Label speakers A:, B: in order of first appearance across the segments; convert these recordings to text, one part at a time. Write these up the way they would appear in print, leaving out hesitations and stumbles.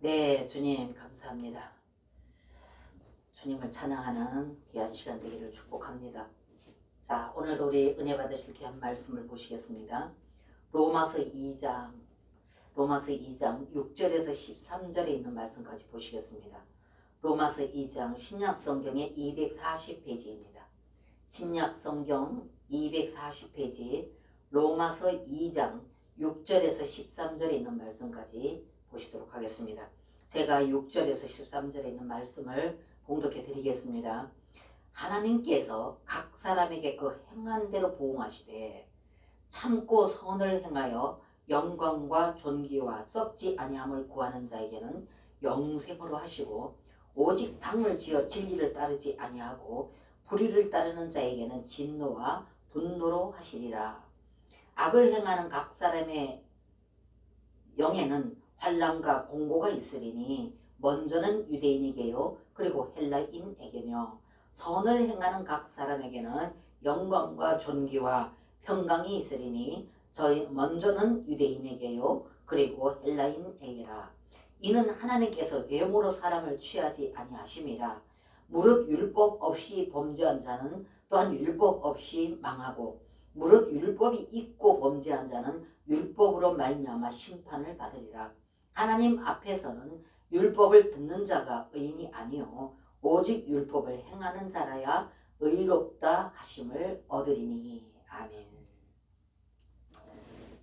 A: 네, 주님 감사합니다. 주님을 찬양하는 귀한 시간 되기를 축복합니다. 자, 오늘도 우리 은혜 받으실 귀한 말씀을 보시겠습니다. 로마서 2장 6절에서 13절에 있는 말씀까지 보시겠습니다. 로마서 2장 신약성경의 240페이지입니다. 신약성경 240페이지 로마서 2장 6절에서 13절에 있는 말씀까지 보시도록 하겠습니다. 제가 6절에서 13절에 있는 말씀을 봉독해 드리겠습니다. 하나님께서 각 사람에게 그 행한 대로 보응하시되 참고 선을 행하여 영광과 존귀와 썩지 아니함을 구하는 자에게는 영생으로 하시고 오직 당을 지어 진리를 따르지 아니하고 불의를 따르는 자에게는 진노와 분노로 하시리라. 악을 행하는 각 사람의 영에는 환난과 공고가 있으리니 먼저는 유대인에게요 그리고 헬라인에게며 선을 행하는 각 사람에게는 영광과 존귀와 평강이 있으리니 먼저는 유대인에게요 그리고 헬라인에게라. 이는 하나님께서 외모로 사람을 취하지 아니하심이라. 무릇 율법 없이 범죄한 자는 또한 율법 없이 망하고 무릇 율법이 있고 범죄한 자는 율법으로 말미암아 심판을 받으리라. 하나님 앞에서는 율법을 듣는 자가 의인이 아니요 오직 율법을 행하는 자라야 의롭다 하심을 얻으리니. 아멘.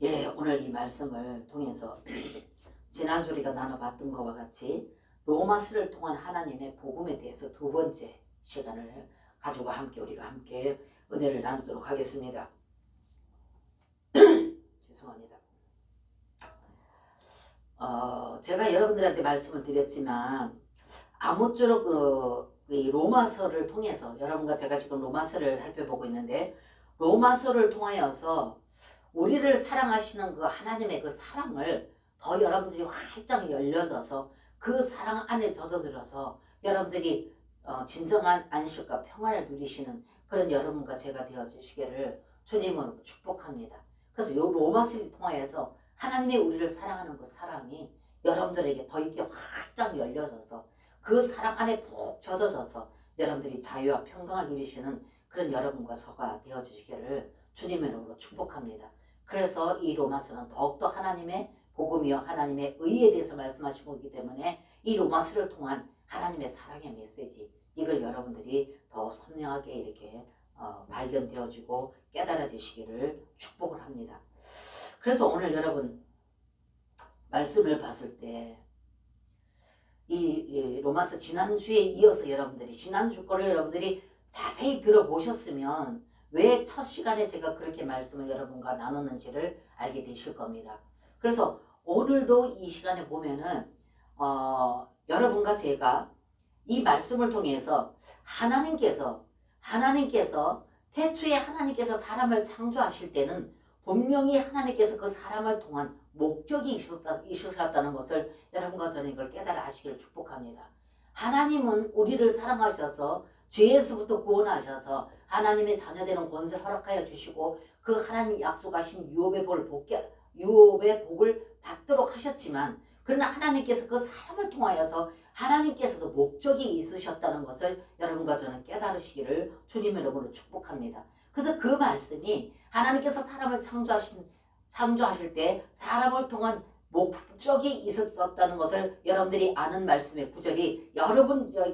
A: 예, 오늘 이 말씀을 통해서 지난주 우리가 나눠봤던 것과 같이 로마서를 통한 하나님의 복음에 대해서 두 번째 시간을 가지고 우리가 함께 은혜를 나누도록 하겠습니다. 죄송합니다. 제가 여러분들한테 말씀을 드렸지만 아무쪼록 이 로마서를 통해서 여러분과 제가 지금 로마서를 살펴보고 있는데 로마서를 통하여서 우리를 사랑하시는 그 하나님의 그 사랑을 더 여러분들이 활짝 열려져서 그 사랑 안에 젖어들어서 여러분들이 진정한 안식과 평안을 누리시는 그런 여러분과 제가 되어주시기를 주님으로 축복합니다. 그래서 이 로마서를 통하여서 하나님의 우리를 사랑하는 그 사랑이 여러분들에게 더 이렇게 활짝 열려져서 그 사랑 안에 푹 젖어져서 여러분들이 자유와 평강을 누리시는 그런 여러분과 저가 되어주시기를 주님의 이름으로 축복합니다. 그래서 이 로마서는 더욱더 하나님의 복음이요 하나님의 의에 대해서 말씀하시고 있기 때문에 이 로마서를 통한 하나님의 사랑의 메시지 이걸 여러분들이 더 선명하게 이렇게 발견되어지고 깨달아지시기를 축복을 합니다. 그래서 오늘 여러분 말씀을 봤을 때 이 로마서 지난주에 이어서 지난주 거를 여러분들이 자세히 들어보셨으면 왜 첫 시간에 제가 그렇게 말씀을 여러분과 나눴는지를 알게 되실 겁니다. 그래서 오늘도 이 시간에 보면은 여러분과 제가 이 말씀을 통해서 하나님께서 태초에 하나님께서 사람을 창조하실 때는 분명히 하나님께서 그 사람을 통한 목적이 있으셨다는 것을 여러분과 저는 이걸 깨달아 하시기를 축복합니다. 하나님은 우리를 사랑하셔서 죄에서부터 구원하셔서 하나님의 자녀되는 권세를 허락하여 주시고 그 하나님이 약속하신 유업의 복을 받도록 하셨지만 그러나 하나님께서 그 사람을 통하여서 하나님께서도 목적이 있으셨다는 것을 여러분과 저는 깨달으시기를 주님의 이름으로 축복합니다. 그래서 그 말씀이 하나님께서 사람을 창조하실 때 사람을 통한 목적이 있었다는 것을 여러분들이 아는 말씀의 구절이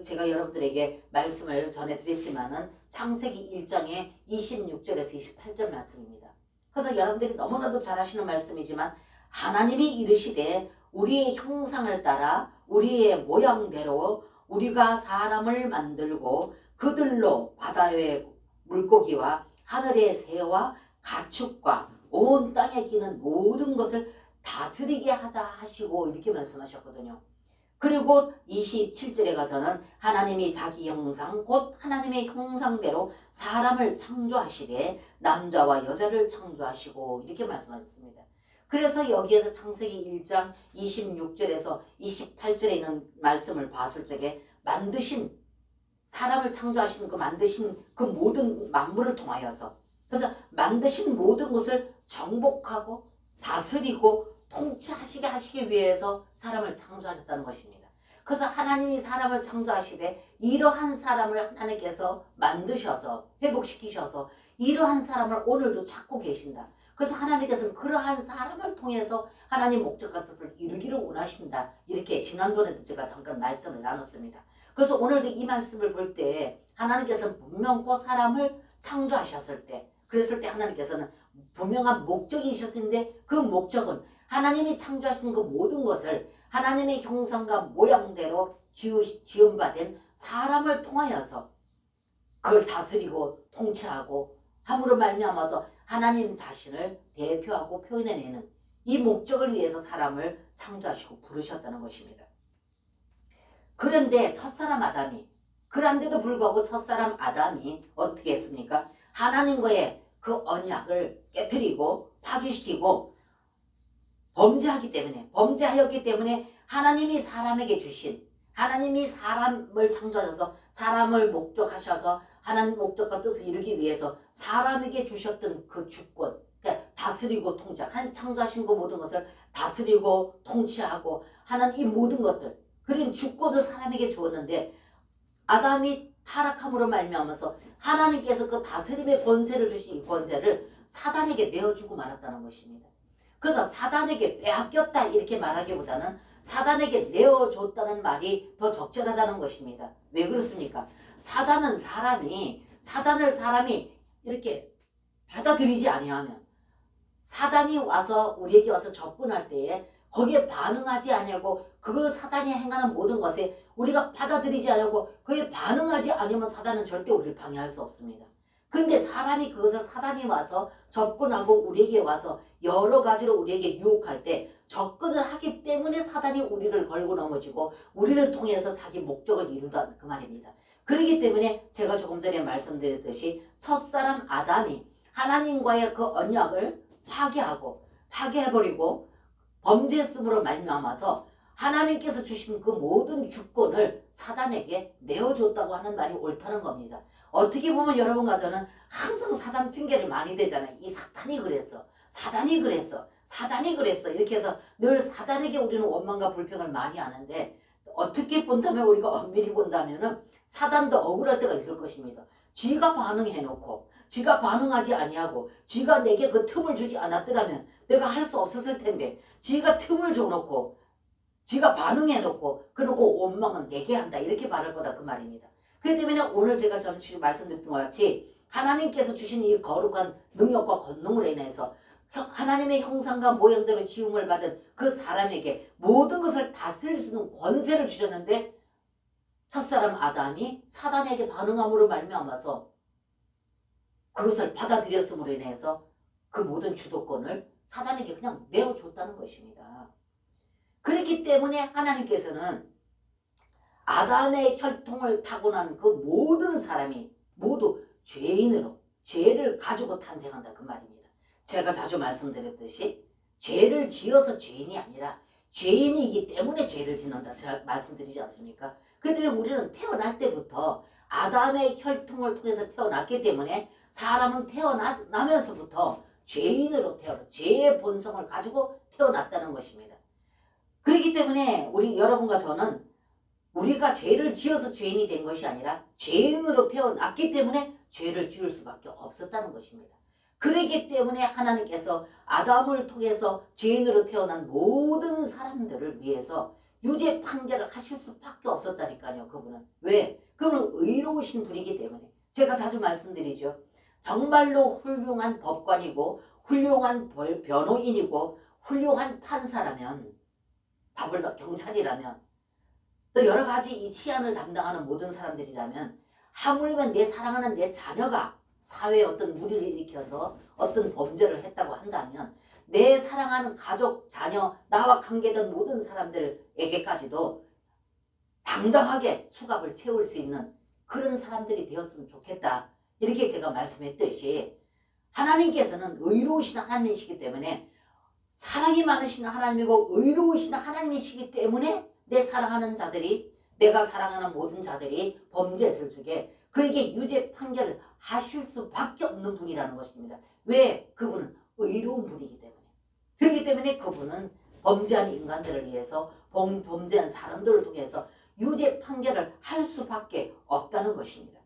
A: 제가 여러분들에게 말씀을 전해드렸지만은 창세기 1장의 26절에서 28절 말씀입니다. 그래서 여러분들이 너무나도 잘 아시는 말씀이지만 하나님이 이르시되 우리의 형상을 따라 우리의 모양대로 우리가 사람을 만들고 그들로 바다의 물고기와 하늘의 새와 가축과 온 땅에 기는 모든 것을 다스리게 하자 하시고 이렇게 말씀하셨거든요. 그리고 27절에 가서는 하나님이 자기 형상 곧 하나님의 형상대로 사람을 창조하시되 남자와 여자를 창조하시고 이렇게 말씀하셨습니다. 그래서 여기에서 창세기 1장 26절에서 28절에 있는 말씀을 봤을 적에 사람을 창조하신 만드신 그 모든 만물을 통하여서 그래서 만드신 모든 것을 정복하고 다스리고 통치하시게 하시기 위해서 사람을 창조하셨다는 것입니다. 그래서 하나님이 사람을 창조하시되 이러한 사람을 하나님께서 만드셔서 회복시키셔서 이러한 사람을 오늘도 찾고 계신다. 그래서 하나님께서는 그러한 사람을 통해서 하나님 목적과 뜻을 이루기를 원하신다. 이렇게 지난번에도 제가 잠깐 말씀을 나눴습니다. 그래서 오늘도 이 말씀을 볼 때 하나님께서는 분명 그 사람을 창조하셨을 때, 그랬을 때 하나님께서는 분명한 목적이 있었는데 그 목적은 하나님이 창조하신 그 모든 것을 하나님의 형상과 모양대로 지음받은 사람을 통하여서 그걸 다스리고 통치하고 함으로 말미암아서 하나님 자신을 대표하고 표현해내는 이 목적을 위해서 사람을 창조하시고 부르셨다는 것입니다. 그런데 첫사람 아담이, 그런데도 불구하고 첫사람 아담이 어떻게 했습니까? 하나님과의 그 언약을 깨트리고 파괴시키고 범죄하였기 때문에 하나님이 사람에게 주신, 하나님이 사람을 창조하셔서 사람을 목적하셔서 하나님 목적과 뜻을 이루기 위해서 사람에게 주셨던 그 주권, 그러니까 다스리고 통치하는, 창조하신 그 모든 것을 다스리고 통치하고 하는 이 모든 것들, 그런 주권을 사람에게 주었는데 아담이 타락함으로 말미암아서 하나님께서 그 다스림의 권세를 주신 이 권세를 사단에게 내어주고 말았다는 것입니다. 그래서 사단에게 빼앗겼다 이렇게 말하기보다는 사단에게 내어줬다는 말이 더 적절하다는 것입니다. 왜 그렇습니까? 사단을 사람이 이렇게 받아들이지 아니하면, 사단이 와서 우리에게 와서 접근할 때에 거기에 반응하지 아니하고 그 사단이 행하는 모든 것에 우리가 받아들이지 않고 그에 반응하지 않으면 사단은 절대 우리를 방해할 수 없습니다. 근데 사람이 그것을, 사단이 와서 접근하고 우리에게 와서 여러 가지로 우리에게 유혹할 때 접근을 하기 때문에 사단이 우리를 걸고 넘어지고 우리를 통해서 자기 목적을 이루다 그 말입니다. 그렇기 때문에 제가 조금 전에 말씀드렸듯이 첫사람 아담이 하나님과의 그 언약을 파괴해버리고 범죄했음으로 말미암아서 하나님께서 주신 그 모든 주권을 사단에게 내어줬다고 하는 말이 옳다는 겁니다. 어떻게 보면 여러분과 저는 항상 사단 핑계를 많이 대잖아요. 이 사탄이 그랬어. 사단이 그랬어. 사단이 그랬어. 이렇게 해서 늘 사단에게 우리는 원망과 불평을 많이 하는데 어떻게 본다면, 우리가 엄밀히 본다면은 사단도 억울할 때가 있을 것입니다. 지가 반응해놓고 지가 반응하지 아니하고 지가 내게 그 틈을 주지 않았더라면 내가 할 수 없었을 텐데 지가 틈을 줘놓고 지가 반응해놓고 그러고 원망은 내게 한다 이렇게 말할 거다 그 말입니다. 그렇기 때문에 오늘 제가 전에 말씀드렸던 것 같이 하나님께서 주신 이 거룩한 능력과 권능으로 인해서 하나님의 형상과 모양대로 지음을 받은 그 사람에게 모든 것을 다스릴 수 있는 권세를 주셨는데 첫사람 아담이 사단에게 반응함으로 말미암아서 그것을 받아들였음으로 인해서 그 모든 주도권을 사단에게 그냥 내어줬다는 것입니다. 그렇기 때문에 하나님께서는 아담의 혈통을 타고난 그 모든 사람이 모두 죄인으로, 죄를 가지고 탄생한다 그 말입니다. 제가 자주 말씀드렸듯이 죄를 지어서 죄인이 아니라 죄인이기 때문에 죄를 짓는다 제가 말씀드리지 않습니까? 그렇기 때문에 우리는 태어날 때부터 아담의 혈통을 통해서 태어났기 때문에 사람은 태어나면서부터 죄인으로 죄의 본성을 가지고 태어났다는 것입니다. 그렇기 때문에 여러분과 저는 우리가 죄를 지어서 죄인이 된 것이 아니라 죄인으로 태어났기 때문에 죄를 지을 수밖에 없었다는 것입니다. 그렇기 때문에 하나님께서 아담을 통해서 죄인으로 태어난 모든 사람들을 위해서 유죄 판결을 하실 수밖에 없었다니까요. 그분은. 왜? 그분은 의로우신 분이기 때문에. 제가 자주 말씀드리죠. 정말로 훌륭한 법관이고 훌륭한 변호인이고 훌륭한 판사라면, 경찰이라면, 또 여러 가지 이 치안을 담당하는 모든 사람들이라면, 하물며 내 사랑하는 내 자녀가 사회에 어떤 무리를 일으켜서 어떤 범죄를 했다고 한다면 내 사랑하는 가족, 자녀, 나와 관계된 모든 사람들에게까지도 당당하게 수갑을 채울 수 있는 그런 사람들이 되었으면 좋겠다. 이렇게 제가 말씀했듯이 하나님께서는 의로우신 하나님이시기 때문에, 사랑이 많으신 하나님이고 의로우신 하나님이시기 때문에 내 사랑하는 자들이, 내가 사랑하는 모든 자들이 범죄했을 적에 그에게 유죄 판결을 하실 수밖에 없는 분이라는 것입니다. 왜? 그분은 의로운 분이기 때문에. 그렇기 때문에 그분은 범죄한 인간들을 위해서 범죄한 사람들을 통해서 유죄 판결을 할 수밖에 없다는 것입니다.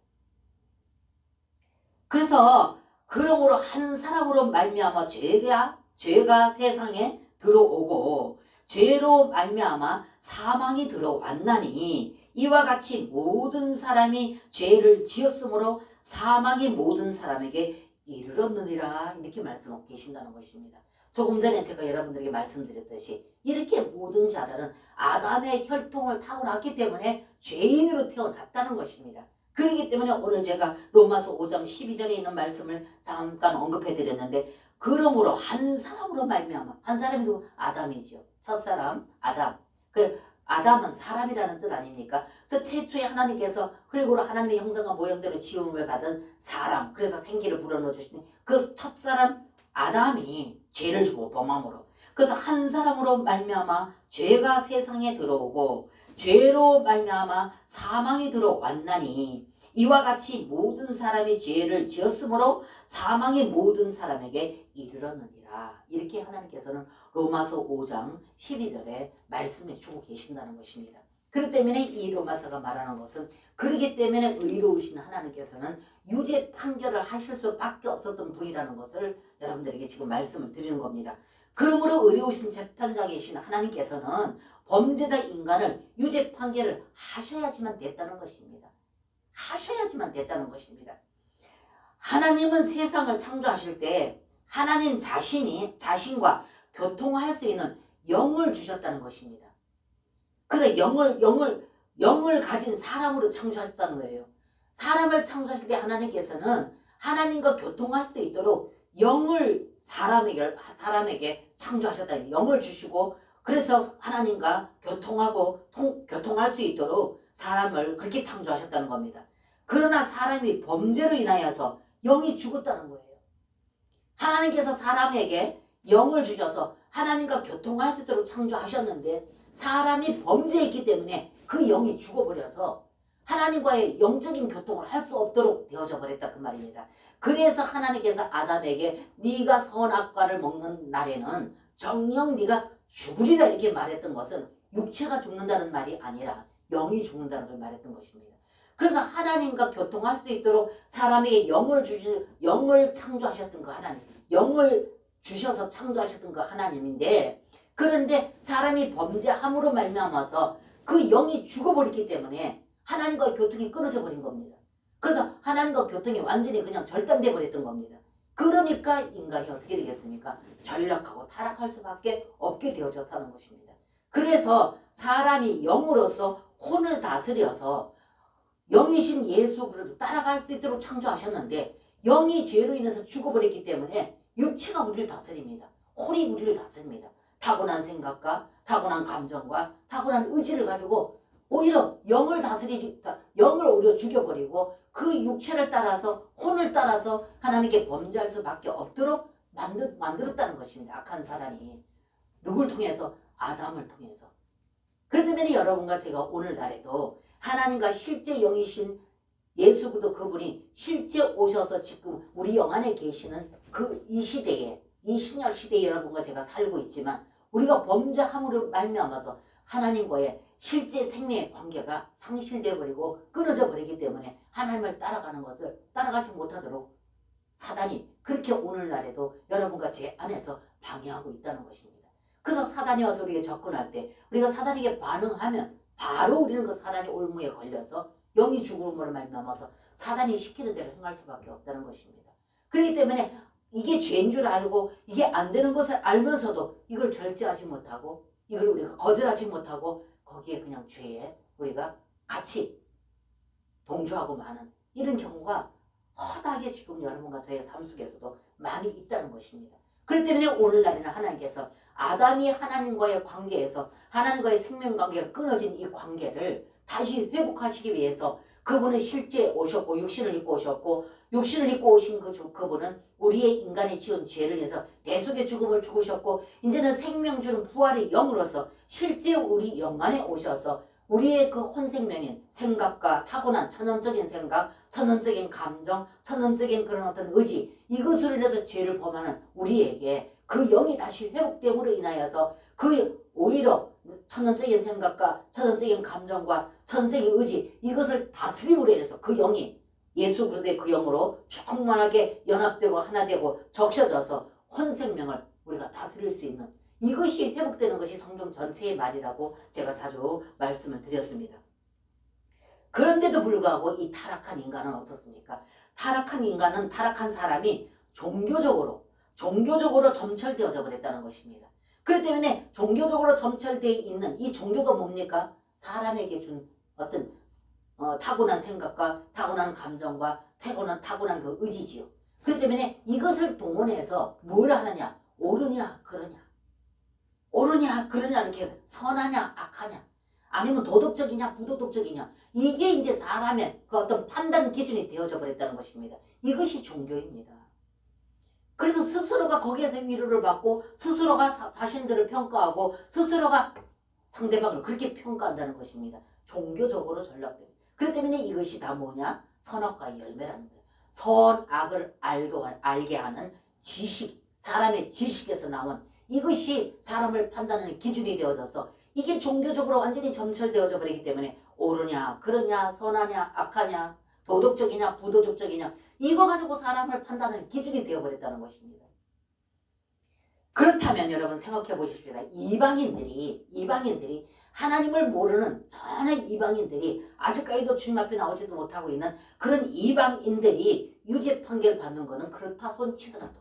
A: 그래서 그러므로 한 사람으로 말미암아 죄가 세상에 들어오고 죄로 말미암아 사망이 들어왔나니 이와 같이 모든 사람이 죄를 지었으므로 사망이 모든 사람에게 이르렀느니라 이렇게 말씀하고 계신다는 것입니다. 조금 전에 제가 여러분들에게 말씀드렸듯이 이렇게 모든 자들은 아담의 혈통을 타고났기 때문에 죄인으로 태어났다는 것입니다. 그렇기 때문에 오늘 제가 로마서 5장 12절에 있는 말씀을 잠깐 언급해 드렸는데 그러므로 한 사람으로 말미암아 한 사람이 누구? 아담이죠. 첫사람 아담. 그 아담은 사람이라는 뜻 아닙니까? 그래서 최초에 하나님께서 흙으로 하나님의 형상과 모양대로 지음을 받은 사람 그래서 생기를 불어넣어 주시니 그 첫사람 아담이 죄를 주고 범함으로 그래서 한 사람으로 말미암아 죄가 세상에 들어오고 죄로 말미암아 사망이 들어왔나니 이와 같이 모든 사람이 죄를 지었으므로 사망이 모든 사람에게 이르렀느니라. 이렇게 하나님께서는 로마서 5장 12절에 말씀해 주고 계신다는 것입니다. 그렇기 때문에 이 로마서가 말하는 것은 그렇기 때문에 의로우신 하나님께서는 유죄 판결을 하실 수밖에 없었던 분이라는 것을 여러분들에게 지금 말씀을 드리는 겁니다. 그러므로 의로우신 재판장이신 하나님께서는 범죄자 인간을 유죄 판결을 하셔야지만 됐다는 것입니다. 하셔야지만 됐다는 것입니다. 하나님은 세상을 창조하실 때 하나님 자신과 교통할 수 있는 영을 주셨다는 것입니다. 그래서 영을 가진 사람으로 창조하셨다는 거예요. 사람을 창조하실 때 하나님께서는 하나님과 교통할 수 있도록 영을 사람에게 창조하셨다는 영을 주시고 그래서 하나님과 교통할 수 있도록 사람을 그렇게 창조하셨다는 겁니다. 그러나 사람이 범죄로 인하여서 영이 죽었다는 거예요. 하나님께서 사람에게 영을 주셔서 하나님과 교통할 수 있도록 창조하셨는데 사람이 범죄했기 때문에 그 영이 죽어버려서 하나님과의 영적인 교통을 할 수 없도록 되어져 버렸다 그 말입니다. 그래서 하나님께서 아담에게 네가 선악과를 먹는 날에는 정녕 네가 죽으리라 이렇게 말했던 것은 육체가 죽는다는 말이 아니라 영이 죽는다는 걸 말했던 것입니다. 그래서 하나님과 교통할 수 있도록 사람에게 영을 창조하셨던 그 하나님, 영을 주셔서 창조하셨던 그 하나님인데 그런데 사람이 범죄함으로 말미암아서 그 영이 죽어버렸기 때문에 하나님과 교통이 끊어져 버린 겁니다. 그래서 하나님과 교통이 완전히 그냥 절단돼 버렸던 겁니다. 그러니까 인간이 어떻게 되겠습니까? 전락하고 타락할 수밖에 없게 되어졌다는 것입니다. 그래서 사람이 영으로서 혼을 다스려서 영이신 예수 그리스도 따라갈 수 있도록 창조하셨는데 영이 죄로 인해서 죽어버렸기 때문에 육체가 우리를 다스립니다. 혼이 우리를 다스립니다. 타고난 생각과 타고난 감정과 타고난 의지를 가지고 오히려 영을 오히려 죽여버리고 그 육체를 따라서 혼을 따라서 하나님께 범죄할 수밖에 없도록 만들었다는 것입니다. 악한 사단이 누굴 통해서? 아담을 통해서. 그렇기 때문에 여러분과 제가 오늘날에도 하나님과 실제 영이신 예수 그리스도 그분이 실제 오셔서 지금 우리 영 안에 계시는 이 시대에 이 신약 시대에 여러분과 제가 살고 있지만 우리가 범죄함으로 말미암아서 하나님과의 실제 생명의 관계가 상실되어 버리고 끊어져 버리기 때문에 하나님을 따라가는 것을 따라가지 못하도록 사단이 그렇게 오늘날에도 여러분과 제 안에서 방해하고 있다는 것입니다. 그래서 사단이 와서 우리에게 접근할 때 우리가 사단에게 반응하면 바로 우리는 그 사단의 올무에 걸려서 영이 죽음으로 말미암아서 사단이 시키는 대로 행할 수밖에 없다는 것입니다. 그렇기 때문에 이게 죄인 줄 알고 이게 안 되는 것을 알면서도 이걸 절제하지 못하고 이걸 우리가 거절하지 못하고 거기에 그냥 죄에 우리가 같이 동조하고 마는 이런 경우가 허다하게 지금 여러분과 저의 삶 속에서도 많이 있다는 것입니다. 그렇기 때문에 오늘날에는 하나님께서 아담이 하나님과의 관계에서 하나님과의 생명관계가 끊어진 이 관계를 다시 회복하시기 위해서 그분은 실제 오셨고 육신을 입고 오셨고 육신을 입고 오신 그분은 우리의 인간의 지은 죄를 위해서 대속의 죽음을 죽으셨고 이제는 생명 주는 부활의 영으로서 실제 우리 영 안에 오셔서 우리의 그 혼생명인 생각과 타고난 천연적인 생각, 천연적인 감정, 천연적인 그런 어떤 의지 이것으로 인해서 죄를 범하는 우리에게 그 영이 다시 회복됨으로 인하여서 그 오히려 천연적인 생각과 천연적인 감정과 천연적인 의지 이것을 다스림으로 인해서 그 영이 예수 그리스도의 그 영으로 충만하게 연합되고 하나 되고 적셔져서 혼생명을 우리가 다스릴 수 있는 이것이 회복되는 것이 성경 전체의 말이라고 제가 자주 말씀을 드렸습니다. 그런데도 불구하고 이 타락한 인간은 어떻습니까? 타락한 인간은 타락한 사람이 종교적으로 점철되어져 버렸다는 것입니다. 그렇기 때문에 종교적으로 점철되어 있는 이 종교가 뭡니까? 사람에게 준 어떤 타고난 생각과 타고난 감정과 타고난 그 의지지요. 그렇기 때문에 이것을 동원해서 뭘 하느냐? 옳으냐 그러냐 이렇게 해서 선하냐 악하냐 아니면 도덕적이냐 부도덕적이냐 이게 이제 사람의 그 어떤 판단 기준이 되어져 버렸다는 것입니다. 이것이 종교입니다. 그래서 스스로가 거기에서 위로를 받고 스스로가 자신들을 평가하고 스스로가 상대방을 그렇게 평가한다는 것입니다. 종교적으로 전락됩니다. 그렇기 때문에 이것이 다 뭐냐? 선악과의 열매라는 거예요. 선악을 알게 하는 지식, 사람의 지식에서 나온 이것이 사람을 판단하는 기준이 되어져서 이게 종교적으로 완전히 점철되어져 버리기 때문에 옳으냐 그러냐 선하냐 악하냐 도덕적이냐 부도덕적이냐 이거 가지고 사람을 판단하는 기준이 되어버렸다는 것입니다. 그렇다면 여러분 생각해 보십시오. 이방인들이 하나님을 모르는 전혀 이방인들이 아직까지도 주님 앞에 나오지도 못하고 있는 그런 이방인들이 유죄 판결 받는 거는 그렇다 손치더라도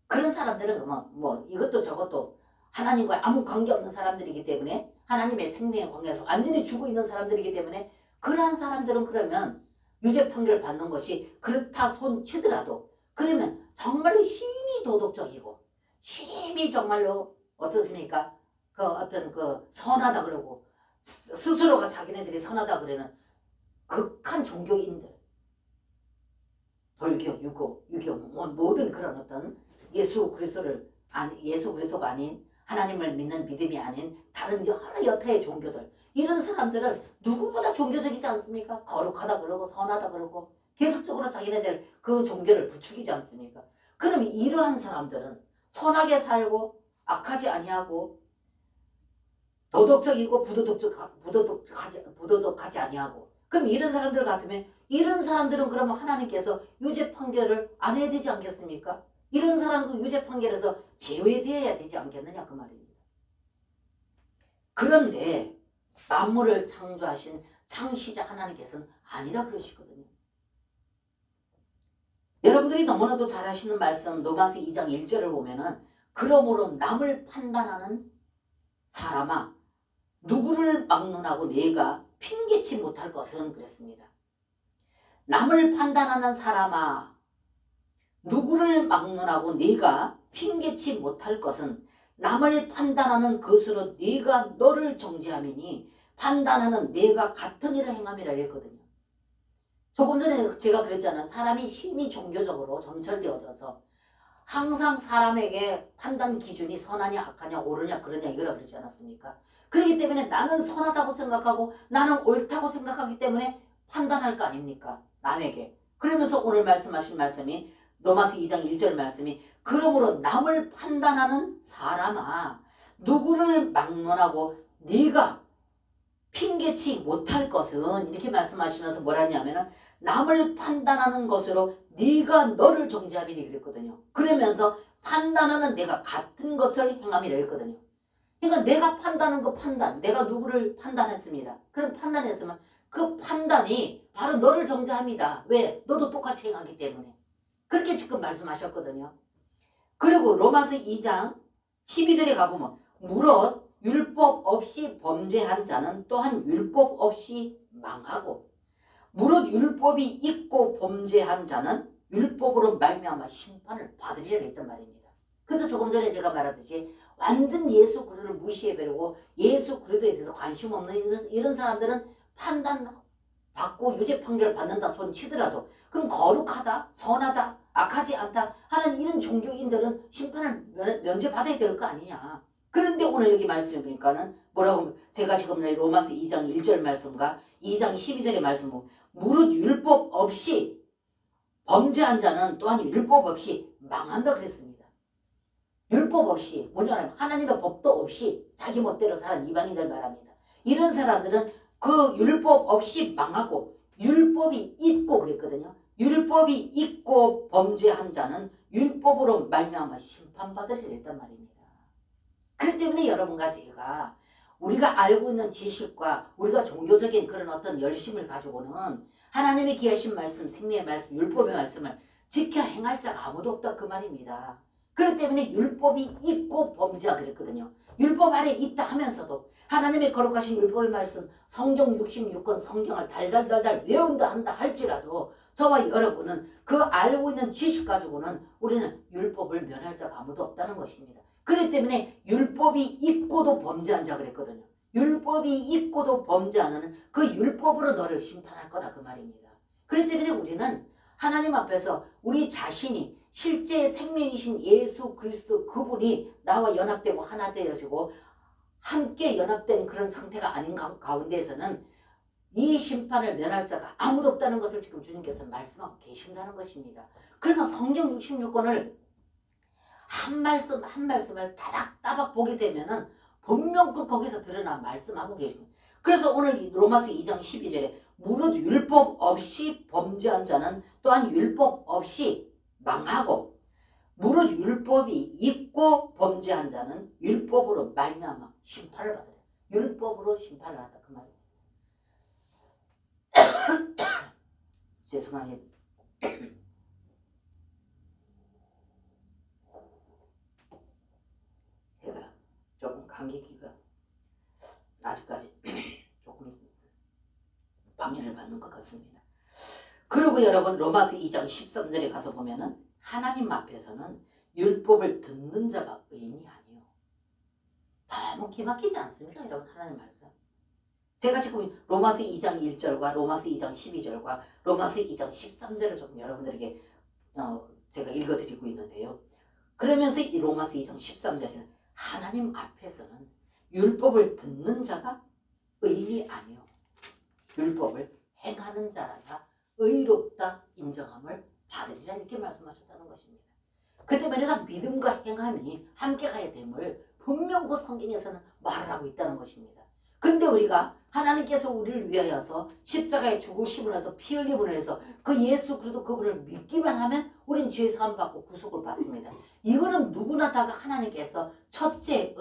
A: 그런 사람들은 뭐 이것도 저것도 하나님과 아무 관계없는 사람들이기 때문에 하나님의 생명의 관계에서 완전히 죽어 있는 사람들이기 때문에 그러한 사람들은 그러면 유죄 판결 받는 것이 그렇다 손치더라도 그러면 정말로 심히 도덕적이고 심히 정말로 어떻습니까? 그 어떤 그 선하다 그러고 스스로가 자기네들이 선하다 그러는 극한 종교인들 돌교, 유교 모든 그런 어떤 예수 그리스도가 아닌 하나님을 믿는 믿음이 아닌 다른 여러 여타의 종교들 이런 사람들은 누구보다 종교적이지 않습니까? 거룩하다 그러고 선하다 그러고 계속적으로 자기네들 그 종교를 부추기지 않습니까? 그럼 이러한 사람들은 선하게 살고 악하지 아니하고 도덕적이고 부도덕하지 아니하고 그럼 이런 사람들 같으면 이런 사람들은 그러면 하나님께서 유죄 판결을 안 해야 되지 않겠습니까? 이런 사람도 유죄 판결에서 제외되어야 되지 않겠느냐 그 말입니다. 그런데 만물을 창조하신 창시자 하나님께서는 아니라 그러시거든요. 여러분들이 너무나도 잘 아시는 말씀 로마서 2장 1절을 보면은 그러므로 남을 판단하는 사람아 누구를 막론하고 내가 핑계치 못할 것은 그랬습니다. 남을 판단하는 사람아 누구를 막론하고 네가 핑계치 못할 것은 남을 판단하는 것으로 네가 너를 정죄함이니 판단하는 네가 같은 일을 행함이라 했거든요. 조금 전에 제가 그랬잖아요. 사람이 심히 종교적으로 점철되어져서 항상 사람에게 판단 기준이 선하냐 악하냐 옳으냐 그러냐 이거라 그러지 않았습니까? 그렇기 때문에 나는 선하다고 생각하고 나는 옳다고 생각하기 때문에 판단할 거 아닙니까? 남에게. 그러면서 오늘 말씀하신 말씀이 로마서 2장 1절 말씀이 그러므로 남을 판단하는 사람아 누구를 막론하고 네가 핑계치 못할 것은 이렇게 말씀하시면서 뭐라냐면은 남을 판단하는 것으로 네가 너를 정죄함이니 그랬거든요. 그러면서 판단하는 내가 같은 것을 행함이라 했거든요. 그러니까 내가 판단하는 그 판단 내가 누구를 판단했습니다. 그럼 판단했으면 그 판단이 바로 너를 정죄합니다. 왜? 너도 똑같이 행하기 때문에. 그렇게 지금 말씀하셨거든요. 그리고 로마서 2장 12절에 가보면 무릇 율법 없이 범죄한 자는 또한 율법 없이 망하고 무릇 율법이 있고 범죄한 자는 율법으로 말미암아 심판을 받으리라 했단 말입니다. 그래서 조금 전에 제가 말하듯이 완전 예수 그리스도를 무시해버리고 예수 그리스도에 대해서 관심 없는 이런 사람들은 판단받고 유죄 판결을 받는다 손치더라도 그럼 거룩하다 선하다 악하지 않다 하는 이런 종교인들은 심판을 면제받아야 될 거 아니냐. 그런데 오늘 여기 말씀해 보니까는 뭐라고 제가 지금 로마서 2장 1절 말씀과 2장 12절의 말씀은 무릇 율법 없이 범죄한 자는 또한 율법 없이 망한다 그랬습니다. 율법 없이, 뭐냐면 하나님의 법도 없이 자기 멋대로 사는 이방인들 말합니다. 이런 사람들은 그 율법 없이 망하고 율법이 있고 그랬거든요. 율법이 있고 범죄한 자는 율법으로 말미암아 심판받으리라 했단 말입니다. 그렇기 때문에 여러분과 제가 우리가 알고 있는 지식과 우리가 종교적인 그런 어떤 열심을 가지고는 하나님의 귀하신 말씀, 생명의 말씀, 율법의 말씀을 지켜 행할 자가 아무도 없다 그 말입니다. 그렇기 때문에 율법이 있고 범죄가 그랬거든요. 율법 아래 있다 하면서도 하나님의 거룩하신 율법의 말씀 성경 66권 성경을 달달달달 외운다 한다 할지라도 저와 여러분은 그 알고 있는 지식 가지고는 우리는 율법을 면할 자가 아무도 없다는 것입니다. 그렇기 때문에 율법이 있고도 범죄한 자 그랬거든요. 율법이 있고도 범죄하는 그 율법으로 너를 심판할 거다 그 말입니다. 그렇기 때문에 우리는 하나님 앞에서 우리 자신이 실제 생명이신 예수 그리스도 그분이 나와 연합되고 하나 되어지고 함께 연합된 그런 상태가 아닌 가운데에서는 이 심판을 면할 자가 아무도 없다는 것을 지금 주님께서 말씀하고 계신다는 것입니다. 그래서 성경 66권을 한 말씀 한 말씀을 따박따박 보게 되면은 분명히 거기서 드러나 말씀하고 계십니다. 그래서 오늘 로마서 2장 12절에 무릇 율법 없이 범죄한 자는 또한 율법 없이 망하고 무릇 율법이 있고 범죄한 자는 율법으로 말미암아 심판을 받으라. 율법으로 심판을 한다 그 말입니다. 죄송합니다. 제가 조금 감기기가 아직까지 조금 방해를 받는 것 같습니다. 그리고 여러분 로마서 2장 13절에 가서 보면은 하나님 앞에서는 율법을 듣는 자가 의인이 아니에요. 너무 기막히지 않습니까 여러분 하나님 말씀. 제가 지금 로마서 2장 1절과 로마서 2장 12절과 로마서 2장 13절을 조금 여러분들에게 제가 읽어드리고 있는데요. 그러면서 이 로마서 2장 13절에는 하나님 앞에서는 율법을 듣는 자가 의인이 아니요 율법을 행하는 자라야 의롭다 인정함을 받으리라 이렇게 말씀하셨다는 것입니다. 그 때문에 우리가 믿음과 행함이 함께 가야 됨을 분명 그 성경에서는 말을 하고 있다는 것입니다. 근데 우리가 하나님께서 우리를 위하여서 십자가에 죽으심을 해서 피 흘림을 해서 그 예수 그리스도 그분을 믿기만 하면 우린 죄 사함 받고 구속을 받습니다. 이거는 누구나 다 하나님께서 첫 번째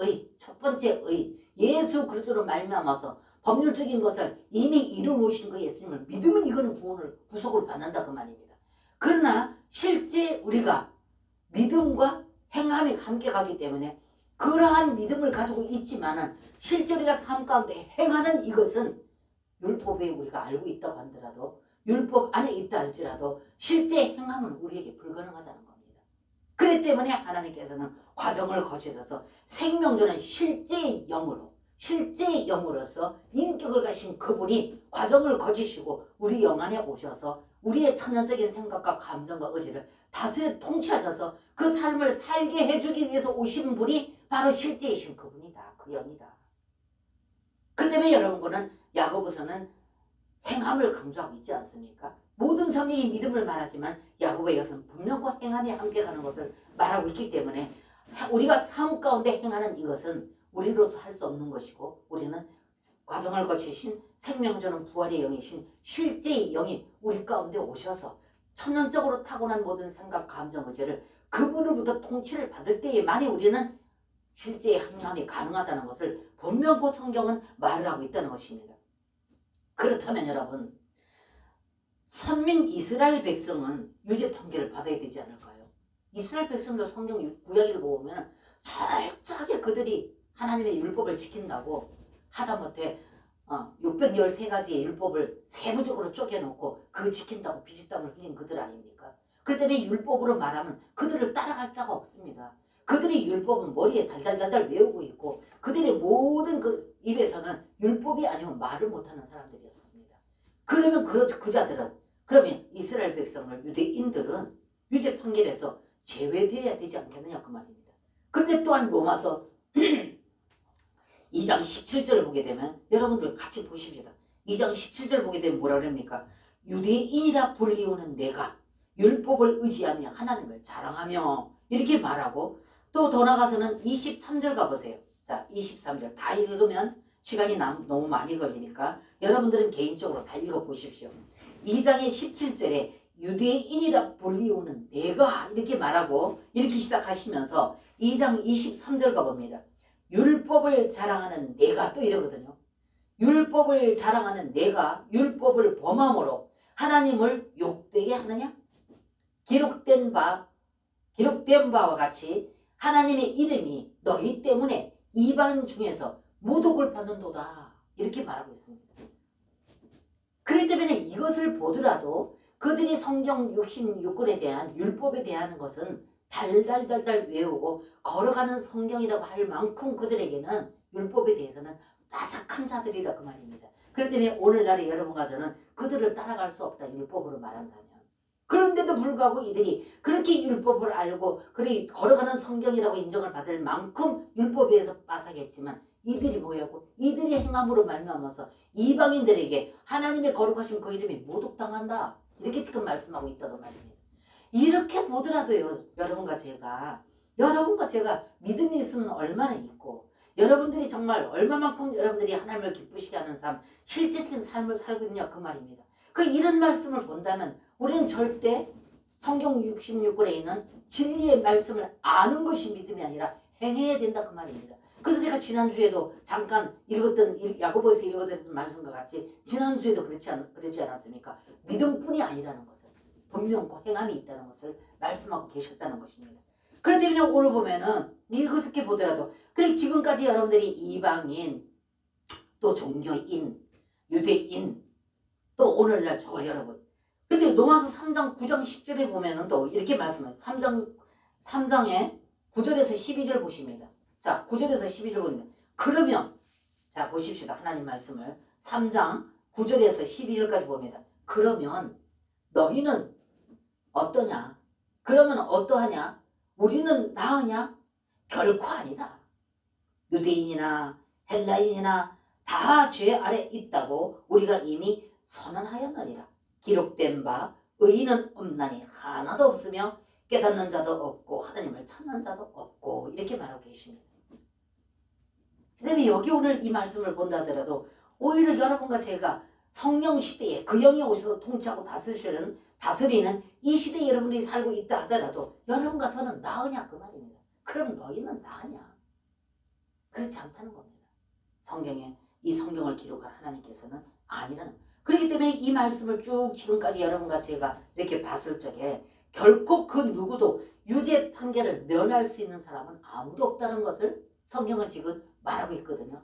A: 의 예수 그리스도로 말미암아서 법률적인 것을 이미 이루어놓으신 그 예수님을 믿으면 이거는 구속을 받는다 그 말입니다. 그러나 실제 우리가 믿음과 행함이 함께 가기 때문에 그러한 믿음을 가지고 있지만은 실제 우리가 삶 가운데 행하는 이것은 율법에 우리가 알고 있다고 하더라도 율법 안에 있다 할지라도 실제 행함은 우리에게 불가능하다는 겁니다. 그렇기 때문에 하나님께서는 과정을 거치셔서 생명전은 실제의 영으로서 인격을 가신 그분이 과정을 거치시고 우리 영 안에 오셔서 우리의 천연적인 생각과 감정과 의지를 다스려 통치하셔서 그 삶을 살게 해주기 위해서 오신 분이 바로 실제이신 그분이다. 그 영이다. 그렇기 때문에 여러분은 야고보서는 행함을 강조하고 있지 않습니까? 모든 성경이 믿음을 말하지만 야고보에서는 분명과 행함이 함께 가는 것을 말하고 있기 때문에 우리가 삶 가운데 행하는 이것은 우리로서 할 수 없는 것이고 우리는 과정을 거치신 생명전은 부활의 영이신 실제의 영이 우리 가운데 오셔서 천연적으로 타고난 모든 생각, 감정, 의지를 그분으로부터 통치를 받을 때에만이 우리는 실제의 행함이 가능하다는 것을 분명히 성경은 말을 하고 있다는 것입니다. 그렇다면 여러분 선민 이스라엘 백성은 유죄 판결을 받아야 되지 않을까요? 이스라엘 백성들 성경 구약을 보면 철저하게 그들이 하나님의 율법을 지킨다고 하다못해 613가지의 율법을 세부적으로 쪼개놓고 그거 지킨다고 피지땀을 흘린 그들 아닙니까? 그렇기 때문에 율법으로 말하면 그들을 따라갈 자가 없습니다. 그들이 율법은 머리에 달달달달 외우고 있고 그들의 모든 그 입에서는 율법이 아니면 말을 못하는 사람들이었습니다. 그러면 그 자들은 그러면 이스라엘 백성을 유대인들은 유죄 판결에서 제외되어야 되지 않겠느냐 그 말입니다. 그런데 또한 로마서 2장 17절을 보게 되면 여러분들 같이 보십시다. 2장 17절 보게 되면 뭐라 그럽니까? 유대인이라 불리우는 내가 율법을 의지하며 하나님을 자랑하며 이렇게 말하고 또 더 나가서는 23절 가보세요. 자, 23절 다 읽으면 시간이 너무 많이 걸리니까 여러분들은 개인적으로 다 읽어보십시오. 2장의 17절에 유대인이라 불리우는 내가 이렇게 말하고 이렇게 시작하시면서 2장 23절 가봅니다. 율법을 자랑하는 내가 또 이러거든요. 율법을 자랑하는 내가 율법을 범함으로 하나님을 욕되게 하느냐? 기록된 바와 같이 하나님의 이름이 너희 때문에 이방 중에서 모독을 받는도다. 이렇게 말하고 있습니다. 그렇기 때문에 이것을 보더라도 그들이 성경 66권에 대한 율법에 대한 것은 달달달달 외우고 걸어가는 성경이라고 할 만큼 그들에게는 율법에 대해서는 따삭한 자들이다 그 말입니다. 그렇기 때문에 오늘날의 여러분과 저는 그들을 따라갈 수 없다 율법으로 말한다면. 그런데도 불구하고 이들이 그렇게 율법을 알고 그래 걸어가는 성경이라고 인정을 받을 만큼 율법에 대해서 빠삭했지만 이들이 뭐냐고 이들이 행함으로 말미암아서 이방인들에게 하나님의 거룩하신 그 이름이 모독당한다. 이렇게 지금 말씀하고 있다고 말입니다. 이렇게 보더라도요. 여러분과 제가 믿음이 있으면 얼마나 있고 여러분들이 정말 얼마만큼 여러분들이 하나님을 기쁘시게 하는 삶 실제적인 삶을 살고 있냐 그 말입니다. 그 이런 말씀을 본다면 우리는 절대 성경 66권에 있는 진리의 말씀을 아는 것이 믿음이 아니라 행해야 된다 그 말입니다. 그래서 제가 지난주에도 잠깐 읽었던 야고보에서 읽어드렸던 말씀과 같이 지난주에도 그렇지 않았습니까? 믿음뿐이 아니라는 것을 분명코 행함이 있다는 것을 말씀하고 계셨다는 것입니다. 그렇기 때문에 오늘 보면은 이렇게 보더라도 그래 지금까지 여러분들이 이방인 또 종교인 유대인 또 오늘날 저와 여러분 근데 로마서 3장 9장 10절에 보면은 또 이렇게 말씀해요. 3장의 9절에서 12절 보십니다. 자, 9절에서 12절 보면 그러면 자 보십시다. 하나님 말씀을 3장 9절에서 12절까지 봅니다. 그러면 너희는 어떠냐? 그러면 어떠하냐? 우리는 나으냐? 결코 아니다. 유대인이나 헬라인이나 다 죄 아래 있다고 우리가 이미 선언하였느니라. 기록된 바 의인은 없나니 하나도 없으며 깨닫는 자도 없고 하나님을 찾는 자도 없고 이렇게 말하고 계십니다. 그 다음에 여기 오늘 이 말씀을 본다 하더라도 오히려 여러분과 제가 성령 시대에 그 영이 오셔서 통치하고 다스리는 이 시대에 여러분들이 살고 있다 하더라도 여러분과 저는 나으냐 그 말입니다. 그럼 너희는 나으냐? 그렇지 않다는 겁니다. 성경에 이 성경을 기록한 하나님께서는 아니라는 그렇기 때문에 이 말씀을 쭉 지금까지 여러분과 제가 이렇게 봤을 적에 결코 그 누구도 유죄 판결을 면할 수 있는 사람은 아무도 없다는 것을 성경은 지금 말하고 있거든요.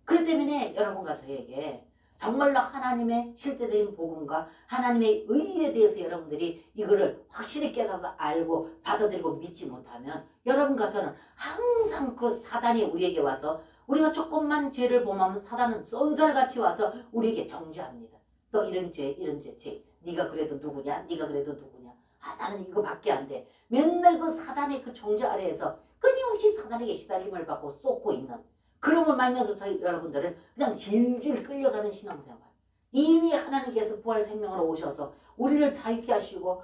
A: 그렇기 때문에 여러분과 저에게 정말로 하나님의 실제적인 복음과 하나님의 의에 대해서 여러분들이 이거를 확실히 깨닫아서 알고 받아들이고 믿지 못하면 여러분과 저는 항상 그 사단이 우리에게 와서 우리가 조금만 죄를 범하면 사단은 쏜살같이 와서 우리에게 정죄합니다. 너 이런 죄. 네가 그래도 누구냐? 네가 그래도 누구냐? 아 나는 이거밖에 안 돼. 맨날 그 사단의 그 정죄 아래에서 끊임없이 사단에게 시달림을 받고 쏟고 있는 그러면 말면서 저희 여러분들은 그냥 질질 끌려가는 신앙생활. 이미 하나님께서 부활 생명으로 오셔서 우리를 자유케 하시고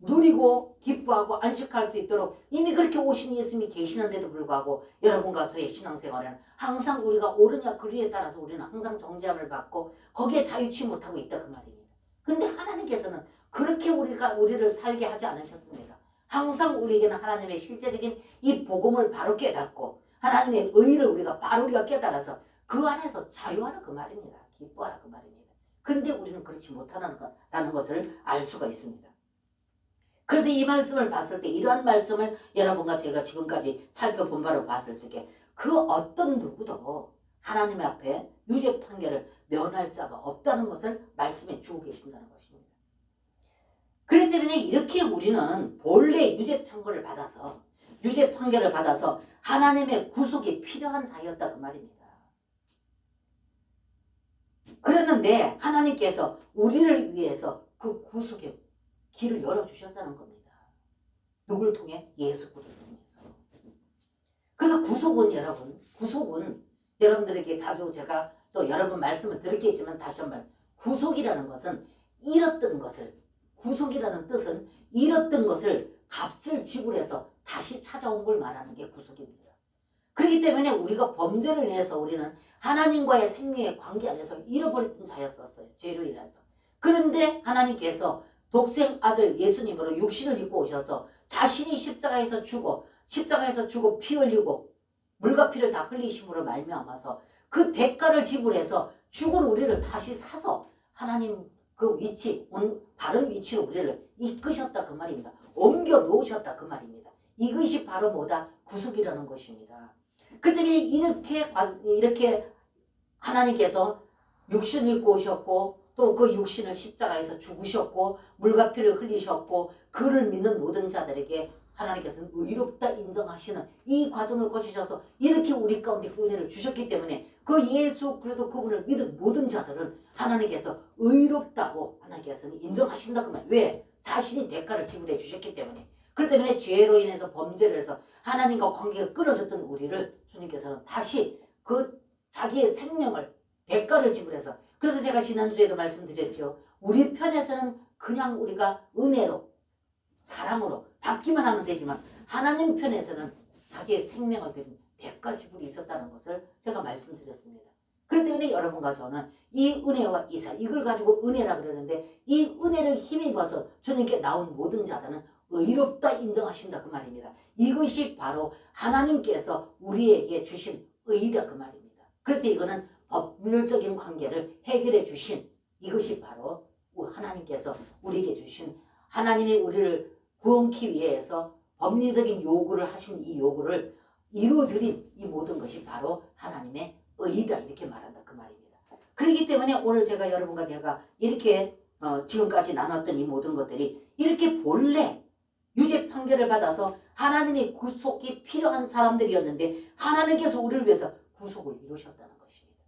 A: 누리고 기뻐하고 안식할 수 있도록 이미 그렇게 오신 예수님이 계시는데도 불구하고 여러분과 저의 신앙생활에는 항상 우리가 옳으냐 그리에 따라서 우리는 항상 정죄함을 받고 거기에 자유치 못하고 있다 그 말입니다. 근데 하나님께서는 그렇게 우리를 살게 하지 않으셨습니다. 항상 우리에게는 하나님의 실제적인 이 복음을 바로 깨닫고 하나님의 의를 우리가 깨달아서 그 안에서 자유하라 그 말입니다. 기뻐하라 그 말입니다. 근데 우리는 그렇지 못하다는 것을 알 수가 있습니다. 그래서 이 말씀을 봤을 때 이러한 말씀을 여러분과 제가 지금까지 살펴본 바로 봤을 적에 그 어떤 누구도 하나님 앞에 유죄 판결을 면할 자가 없다는 것을 말씀해 주고 계신다는 것입니다. 그렇기 때문에 이렇게 우리는 본래 유죄 판결을 받아서 하나님의 구속이 필요한 자였다 그 말입니다. 그랬는데 하나님께서 우리를 위해서 그 구속의 길을 열어주셨다는 겁니다. 누굴 통해? 예수 그리스도를 통해서. 그래서 구속은 여러분들에게 자주 제가 또 여러 번 말씀을 드렸겠지만 다시 한번 구속이라는 것은 구속이라는 뜻은 잃었던 것을 값을 지불해서 다시 찾아온 걸 말하는 게 구속입니다. 그렇기 때문에 우리가 범죄를 인해서 우리는 하나님과의 생명의 관계 안에서 잃어버렸던 자였었어요. 죄로 인해서. 그런데 하나님께서 독생 아들 예수님으로 육신을 입고 오셔서 자신이 십자가에서 죽어 피 흘리고 물과 피를 다 흘리심으로 말미암아서 그 대가를 지불해서 죽은 우리를 다시 사서 하나님 그 위치, 바른 위치로 우리를 이끄셨다 그 말입니다. 옮겨 놓으셨다 그 말입니다. 이것이 바로 뭐다? 구속이라는 것입니다. 그 때문에 이렇게 하나님께서 육신을 입고 오셨고 또 그 육신을 십자가에서 죽으셨고 물과 피를 흘리셨고 그를 믿는 모든 자들에게 하나님께서는 의롭다 인정하시는 이 과정을 거치셔서 이렇게 우리 가운데 그 은혜를 주셨기 때문에 그 예수 그리스도 그분을 믿은 모든 자들은 하나님께서 의롭다고 하나님께서는 인정하신다 그 말. 왜? 자신이 대가를 지불해 주셨기 때문에. 그렇기 때문에 죄로 인해서 범죄를 해서 하나님과 관계가 끊어졌던 우리를 주님께서는 다시 그 자기의 생명을 대가를 지불해서, 그래서 제가 지난주에도 말씀드렸죠. 우리 편에서는 그냥 우리가 은혜로 사랑으로 받기만 하면 되지만 하나님 편에서는 자기의 생명을 드린 대가 지불이 있었다는 것을 제가 말씀드렸습니다. 그렇기 때문에 여러분과 저는 이 은혜와 이사, 이걸 가지고 은혜라 그러는데 이 은혜를 힘입어서 주님께 나온 모든 자들은 의롭다 인정하신다 그 말입니다. 이것이 바로 하나님께서 우리에게 주신 의다 그 말입니다. 그래서 이거는 법률적인 관계를 해결해 주신 이것이 바로 하나님께서 우리에게 주신, 하나님이 우리를 구원케 위해서 법리적인 요구를 하신 이 요구를 이루어드린 이 모든 것이 바로 하나님의 의다 이렇게 말한다 그 말입니다. 그렇기 때문에 오늘 제가 여러분과 내가 이렇게 지금까지 나눴던 이 모든 것들이 이렇게 본래 유죄 판결을 받아서 하나님의 구속이 필요한 사람들이었는데 하나님께서 우리를 위해서 구속을 이루셨다는 것입니다.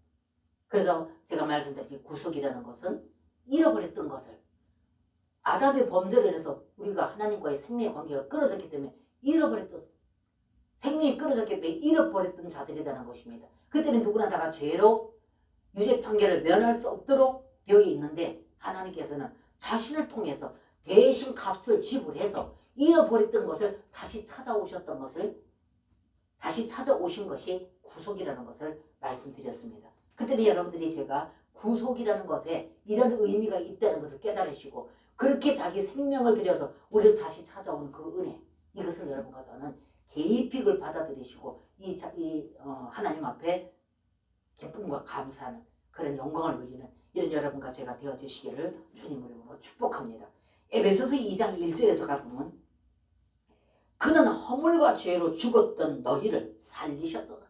A: 그래서 제가 말씀드린 구속이라는 것은 잃어버렸던 것을, 아담의 범죄로 인해서 우리가 하나님과의 생명의 관계가 끊어졌기 때문에 생명이 끊어졌기 때문에 잃어버렸던 자들이라는 것입니다. 그 때문에 누구나 다가 죄로 유죄 판결을 면할 수 없도록 되어 있는데 하나님께서는 자신을 통해서 대신 값을 지불해서 잃어버렸던 것을 다시 찾아오신 것이 구속이라는 것을 말씀드렸습니다. 그 때문에 여러분들이 제가 구속이라는 것에 이런 의미가 있다는 것을 깨달으시고 그렇게 자기 생명을 들여서 우리를 다시 찾아온 그 은혜, 이것을 여러분과 저는 깊이 그걸 받아들이시고 하나님 앞에 기쁨과 감사하는 그런 영광을 누리는 이런 여러분과 제가 되어주시기를 주님 이름으로 축복합니다. 에베소서 2장 1절에서 가보면 그는 허물과 죄로 죽었던 너희를 살리셨도다.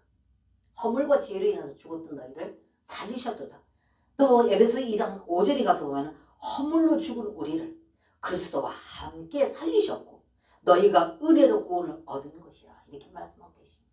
A: 허물과 죄로 인해서 죽었던 너희를 살리셨도다. 또 에베소 2장 5절에 가서 보면 허물로 죽은 우리를 그리스도와 함께 살리셨고 너희가 은혜로 구원을 얻은 것이라 이렇게 말씀하고 계십니다.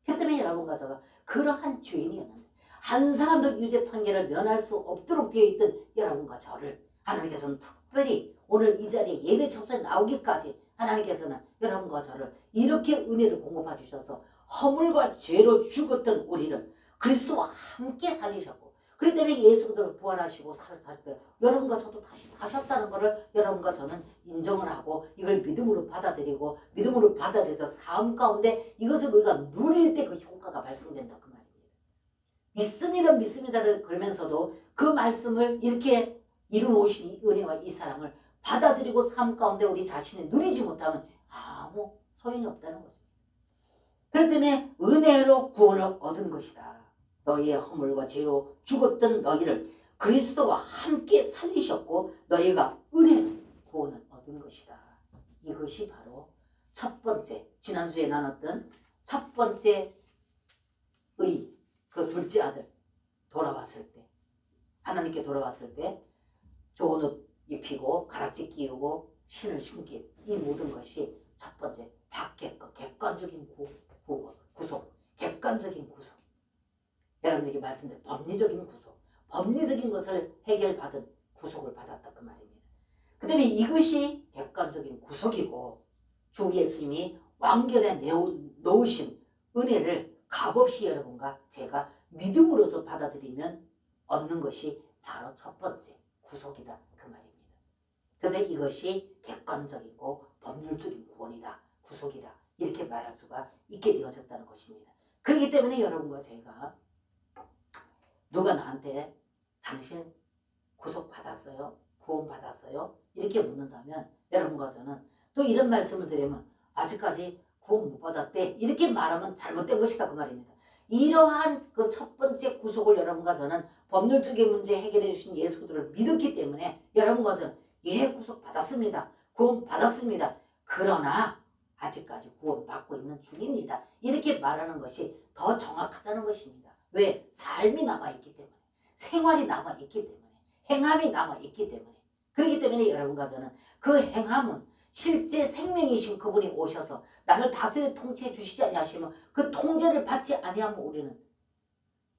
A: 그 때문에 여러분과 제가 그러한 죄인이었는데 한 사람도 유죄 판결을 면할 수 없도록 되어 있던 여러분과 저를 하나님께서는 특별히 오늘 이 자리에 예배 처소에 나오기까지 하나님께서는 여러분과 저를 이렇게 은혜를 공급해 주셔서 허물과 죄로 죽었던 우리를 그리스도와 함께 살리셨고 그렇기 때문에 예수도 부활하시고 사실 때 여러분과 저도 다시 사셨다는 것을 여러분과 저는 인정을 하고 이걸 믿음으로 받아들이고 믿음으로 받아들여서 삶 가운데 이것을 우리가 누릴 때 그 효과가 발생된다 그 말입니다. 믿습니다를 그러면서도 그 말씀을 이렇게 이루어오신 이 은혜와 이 사랑을 받아들이고 삶 가운데 우리 자신이 누리지 못하면 아무 소용이 없다는 것입니다. 그렇기 때문에 은혜로 구원을 얻은 것이다. 너희의 허물과 죄로 죽었던 너희를 그리스도와 함께 살리셨고 너희가 은혜로 구원을 얻은 것이다. 이것이 바로 첫 번째, 지난주에 나눴던 첫 번째 그 둘째 아들 돌아왔을 때, 하나님께 돌아왔을 때 좋은 옷 입히고 가락지 끼우고 신을 신기, 이 모든 것이 첫 번째 밖에 거 객관적인 구속, 객관적인 구속. 여러분들에게 말씀드린 법리적인 구속, 법리적인 것을 해결받은 구속을 받았다 그 말입니다. 그 다음에 이것이 객관적인 구속이고 주 예수님이 왕견에 놓으신 은혜를 값없이 여러분과 제가 믿음으로서 받아들이면 얻는 것이 바로 첫 번째 구속이다 그 말입니다. 그래서 이것이 객관적이고 법률적인 구원이다, 구속이다. 이렇게 말할 수가 있게 되어졌다는 것입니다. 그렇기 때문에 여러분과 제가 누가 나한테 당신 구속받았어요? 구원받았어요? 이렇게 묻는다면 여러분과 저는 또 이런 말씀을 드리면 아직까지 구원 못 받았대. 이렇게 말하면 잘못된 것이다 그 말입니다. 이러한 그 첫 번째 구속을 여러분과 저는 법률적인 문제 해결해 주신 예수 그리스도를 믿었기 때문에 여러분과 저는 예 구속 받았습니다. 구원 받았습니다. 그러나 아직까지 구원 받고 있는 중입니다. 이렇게 말하는 것이 더 정확하다는 것입니다. 왜? 삶이 남아있기 때문에, 생활이 남아있기 때문에, 행함이 남아있기 때문에. 그렇기 때문에 여러분과 저는 그 행함은 실제 생명이신 그분이 오셔서 나를 다스려 통치해 주시지 아니하시면 그 통제를 받지 아니하면 우리는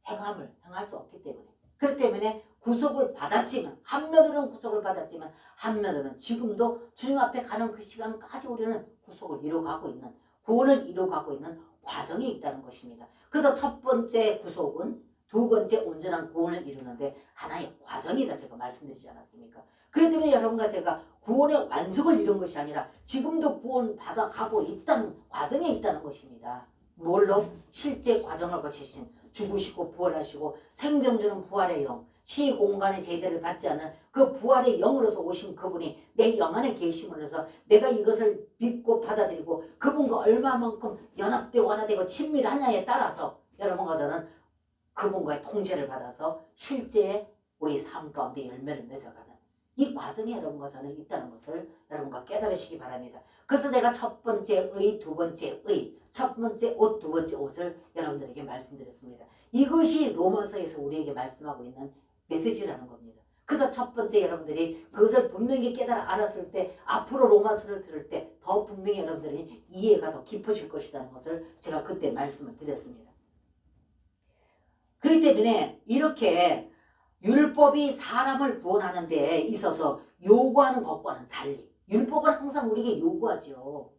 A: 행함을 행할 수 없기 때문에. 그렇기 때문에 구속을 받았지만, 한면으로는 구속을 받았지만 한면으로는 지금도 주님 앞에 가는 그 시간까지 우리는 구속을 이루어가고 있는, 구원을 이루어가고 있는 과정이 있다는 것입니다. 그래서 첫 번째 구속은 두 번째 온전한 구원을 이루는데 하나의 과정이다 제가 말씀드리지 않았습니까? 그렇기 때문에 여러분과 제가 구원의 완성을 이룬 것이 아니라 지금도 구원 받아가고 있다는 과정에 있다는 것입니다. 뭘로? 실제 과정을 거치신 죽으시고 부활하시고 생명 주는 부활의 영, 시공간의 제재를 받지 않는 그 부활의 영으로서 오신 그분이 내 영 안에 계심으로 해서 내가 이것을 믿고 받아들이고 그분과 얼마만큼 연합되고 하나되고 친밀하냐에 따라서 여러분과 저는 그분과의 통제를 받아서 실제 우리 삶 가운데 열매를 맺어가는 이 과정이 여러분과 저는 있다는 것을 여러분과 깨달으시기 바랍니다. 그래서 내가 첫 번째 의, 두 번째 의, 첫 번째 옷, 두 번째 옷을 여러분들에게 말씀드렸습니다. 이것이 로마서에서 우리에게 말씀하고 있는 메시지라는 겁니다. 그래서 첫 번째 여러분들이 그것을 분명히 깨달아 알았을 때 앞으로 로마서를 들을 때 더 분명히 여러분들이 이해가 더 깊어질 것이라는 것을 제가 그때 말씀을 드렸습니다. 그렇기 때문에 이렇게 율법이 사람을 구원하는 데 있어서 요구하는 것과는 달리 율법은 항상 우리에게 요구하죠.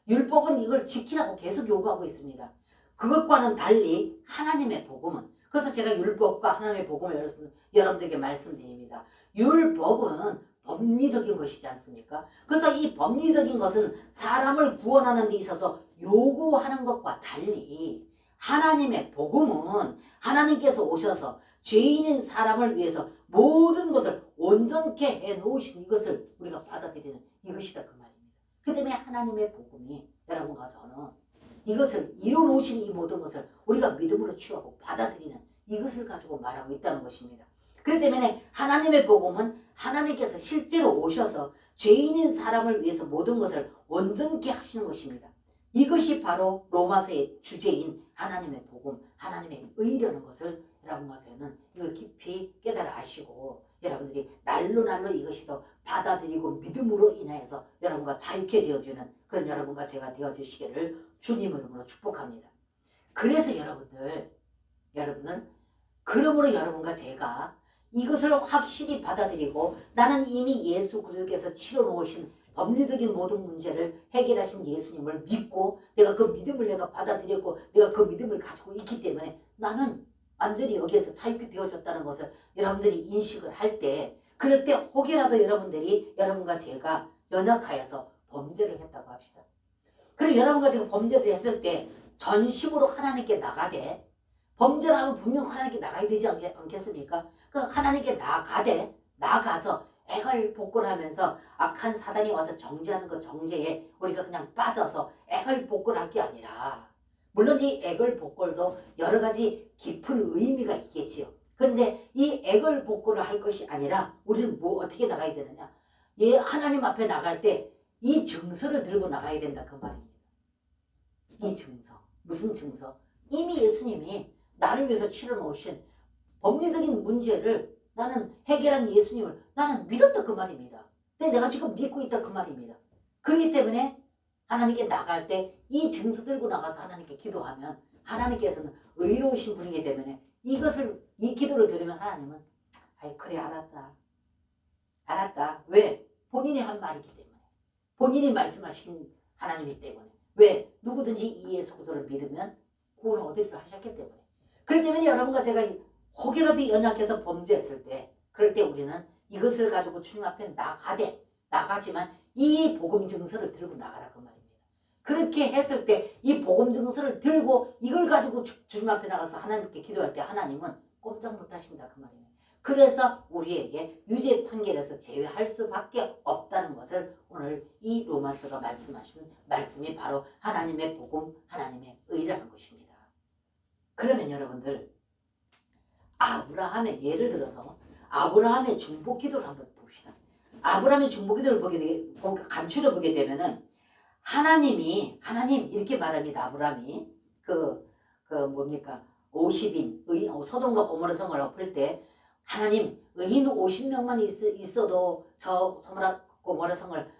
A: 율법은 이걸 지키라고 계속 요구하고 있습니다. 그것과는 달리 하나님의 복음은, 그래서 제가 율법과 하나님의 복음을 여러분들에게 말씀드립니다. 율법은 법리적인 것이지 않습니까? 그래서 이 법리적인 것은 사람을 구원하는 데 있어서 요구하는 것과 달리 하나님의 복음은 하나님께서 오셔서 죄인인 사람을 위해서 모든 것을 온전케 해놓으신 이것을 우리가 받아들이는 이것이다 그 말입니다. 그 때문에 하나님의 복음이 여러분과 저는 이것을 이뤄놓으신 이 모든 것을 우리가 믿음으로 취하고 받아들이는 이것을 가지고 말하고 있다는 것입니다. 그렇기 때문에 하나님의 복음은 하나님께서 실제로 오셔서 죄인인 사람을 위해서 모든 것을 온전케 하시는 것입니다. 이것이 바로 로마서의 주제인 하나님의 복음, 하나님의 의라는 것을 여러분과 저는 이걸 깊이 깨달아 아시고 여러분들이 날로 이것이 더 받아들이고 믿음으로 인하여서 여러분과 자유케 되어지는 그런 여러분과 제가 되어주시기를 주님 이름으로 축복합니다. 그래서 여러분은 그러므로 여러분과 제가 이것을 확실히 받아들이고 나는 이미 예수 그리스도께서 치러놓으신 법리적인 모든 문제를 해결하신 예수님을 믿고 내가 그 믿음을 내가 받아들였고 내가 그 믿음을 가지고 있기 때문에 나는 완전히 여기에서 자유케 되어졌다는 것을 여러분들이 인식을 할 때, 그럴 때 혹이라도 여러분들이 여러분과 제가 연약하여서 범죄를 했다고 합시다. 그럼 여러분과 제가 범죄를 했을 때 전심으로 하나님께 나가되, 범죄를 하면 분명 하나님께 나가야 되지 않겠습니까? 그 하나님께 나가서 애걸복걸하면서 악한 사단이 와서 정죄하는 그 정죄에 우리가 그냥 빠져서 애걸복걸할 게 아니라, 물론 이 애걸복걸도 여러 가지 깊은 의미가 있겠지요. 그런데 이 애걸복걸을 할 것이 아니라 우리는 어떻게 나가야 되느냐? 하나님 앞에 나갈 때 이 증서를 들고 나가야 된다 그 말입니다. 이 증서. 무슨 증서? 이미 예수님이 나를 위해서 치러놓으신 법리적인 문제를 나는 해결한 예수님을 나는 믿었다 그 말입니다. 근데 내가 지금 믿고 있다 그 말입니다. 그렇기 때문에 하나님께 나갈 때 이 증서 들고 나가서 하나님께 기도하면 하나님께서는 의로우신 분이기 때문에 이 기도를 들으면 하나님은 아이 그래 알았다. 왜? 본인이 한 말이기 때문에. 본인이 말씀하신 하나님이기 때문에. 왜? 누구든지 이 예수 그리스도를 믿으면 구원을 얻으리라 하셨기 때문에. 그렇기 때문에 여러분과 제가 혹이라도 연약해서 범죄했을 때 그럴 때 우리는 이것을 가지고 주님 앞에 나가지만 이 복음 증서를 들고 나가라 그 말입니다. 그렇게 했을 때 이 복음 증서를 들고 이걸 가지고 주님 앞에 나가서 하나님께 기도할 때 하나님은 꼼짝 못 하신다 그 말이에요. 그래서 우리에게 유죄 판결에서 제외할 수밖에 없다는 것을 오늘 이 로마서가 말씀하시는 말씀이 바로 하나님의 복음, 하나님의 의라는 것입니다. 그러면 여러분들 아브라함의 예를 들어서 아브라함의 중보 기도를 한번 봅시다. 아브라함의 중보 기도를 간추려 보게 되면은 하나님 이렇게 말합니다. 아브라함이 뭡니까 50인 소돔과 고모라 성을 엎을 때 하나님 의인 50명만 있어도 저 소돔과 고모라 성을